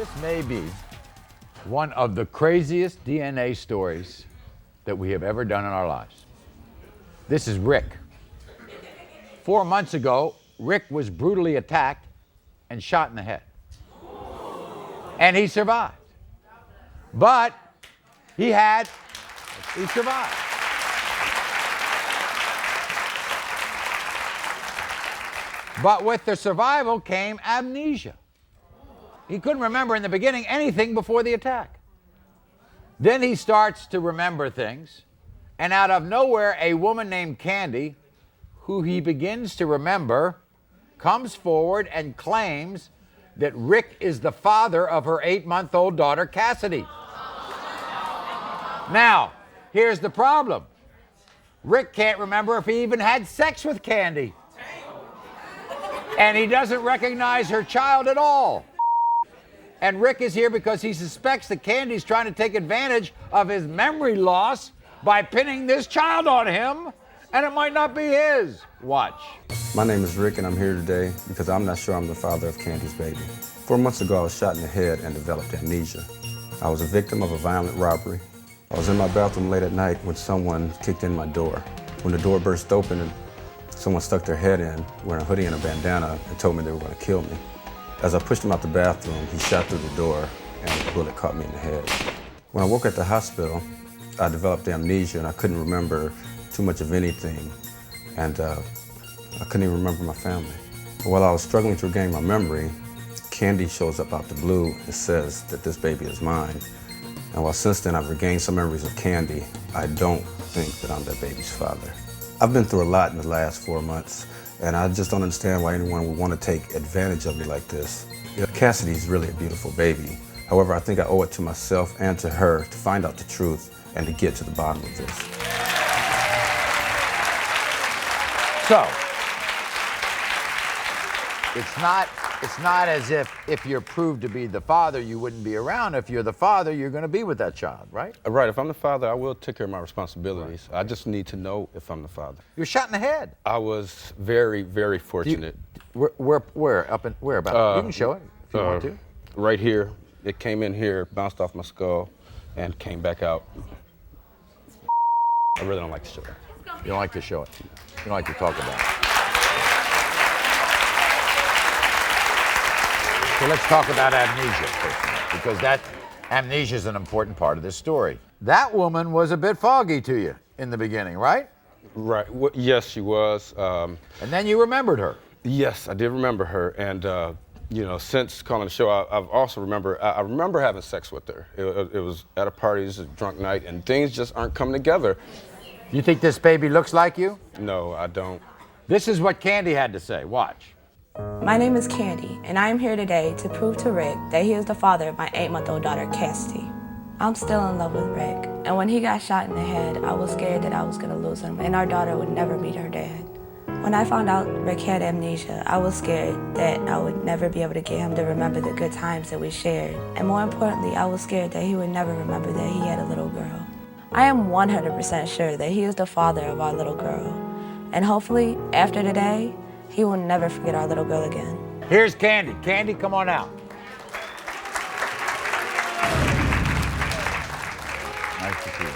This may be one of the craziest DNA stories that we have ever done in our lives. This is Rick. 4 months ago, Rick was brutally attacked and shot in the head. And he survived. But he survived. But with the survival came amnesia. He couldn't remember in the beginning anything before the attack. Then he starts to remember things, and out of nowhere, a woman named Candy, who he begins to remember, comes forward and claims that Rick is the father of her 8-month-old daughter, Cassidy. Now, here's the problem. Rick can't remember if he even had sex with Candy. And he doesn't recognize her child at all. And Rick is here because he suspects that Candy's trying to take advantage of his memory loss by pinning this child on him, and it might not be his. Watch. My name is Rick, and I'm here today because I'm not sure I'm the father of Candy's baby. 4 months ago, I was shot in the head and developed amnesia. I was a victim of a violent robbery. I was in my bathroom late at night when someone kicked in my door. When the door burst open and someone stuck their head in, wearing a hoodie and a bandana, and told me they were going to kill me. As I pushed him out the bathroom, he shot through the door, and the bullet caught me in the head. When I woke at the hospital, I developed amnesia, and I couldn't remember too much of anything, and I couldn't even remember my family. While I was struggling to regain my memory, Candy shows up out the blue and says that this baby is mine. And while since then I've regained some memories of Candy, I don't think that I'm that baby's father. I've been through a lot in the last 4 months, and I just don't understand why anyone would want to take advantage of me like this. You know, Cassidy's really a beautiful baby. However, I think I owe it to myself and to her to find out the truth and to get to the bottom of this. So, it's not as if you're proved to be the father, you wouldn't be around. If you're the father, you're going to be with that child, right? Right, if I'm the father, I will take care of my responsibilities. Right. I just need to know if I'm the father. You were shot in the head. I was very, very fortunate. Where? Up in, where about? You can show it if you want to. Right here. It came in here, bounced off my skull, and came back out. I really don't like to show it. You don't like to show it. You don't like to talk about it. So let's talk about amnesia first, because that amnesia is an important part of this story. That woman was a bit foggy to you in the beginning, right? Right. Well, yes, she was. And then you remembered her. Yes, I did remember her, and you know, since calling the show, I've also I remember having sex with her. It was at a party, it was a drunk night, and things just aren't coming together. You think this baby looks like you? No, I don't. This is what Candy had to say. Watch. My name is Candy, and I am here today to prove to Rick that he is the father of my 8-month-old daughter, Cassidy. I'm still in love with Rick, and when he got shot in the head, I was scared that I was going to lose him, and our daughter would never meet her dad. When I found out Rick had amnesia, I was scared that I would never be able to get him to remember the good times that we shared. And more importantly, I was scared that he would never remember that he had a little girl. I am 100% sure that he is the father of our little girl. And hopefully, after today, he will never forget our little girl again. Here's Candy. Candy, come on out. Nice to see you.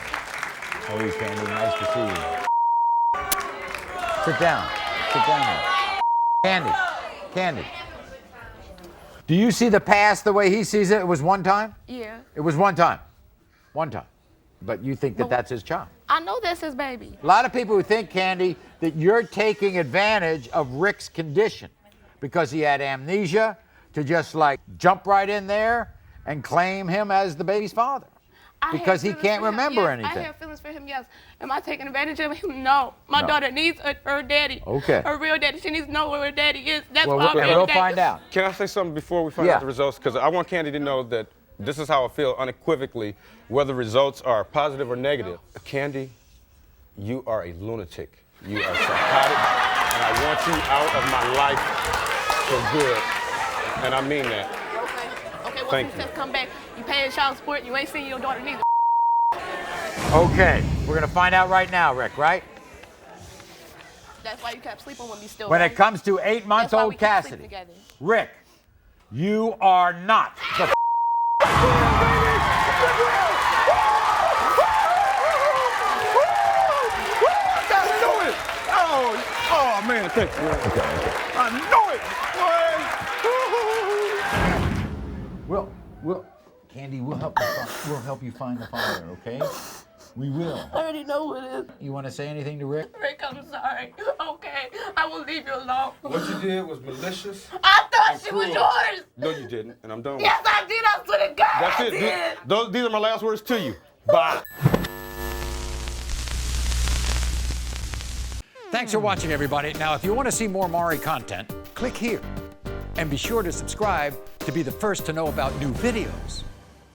How are you, Candy? Nice to see you. Sit down. Sit down here. Candy. Candy. Do you see the past the way he sees it? It was one time? Yeah. It was one time. One time. But you think that that's his child? I know that's his baby. A lot of people who think, Candy, that you're taking advantage of Rick's condition because he had amnesia to just like jump right in there and claim him as the baby's father. Because he can't remember anything. I have feelings for him, yes. Am I taking advantage of him? No. My daughter needs her daddy. Okay. Her real daddy. She needs to know where her daddy is. That's Well, why we'll find out. Can I say something before we find out the results? Because I want Candy to know that this is how I feel unequivocally, whether results are positive or negative. Candy, you are a lunatic. You are psychotic, and I want you out of my life for good. And I mean that. Okay, well, Thank since you. you come back, you paying child support, you ain't seeing your daughter neither. Okay, we're gonna find out right now, Rick, right? That's why you kept sleeping with me still. When right? it comes to 8-month-old That's why we kept Cassidy, sleeping together. Rick, you are not the man, thank you. Okay. I know it, boy. We'll Candy, we'll help you find the father, okay? We will. I already know who it is. You want to say anything to Rick? Rick, I'm sorry. Okay, I will leave you alone. What you did was malicious. I thought she was yours. No, you didn't, and I'm done with Yes, I did. I swear to God, That's I it. did. These are my last words to you. Bye. Thanks for watching, everybody. Now, if you want to see more Maury content, click here. And be sure to subscribe to be the first to know about new videos.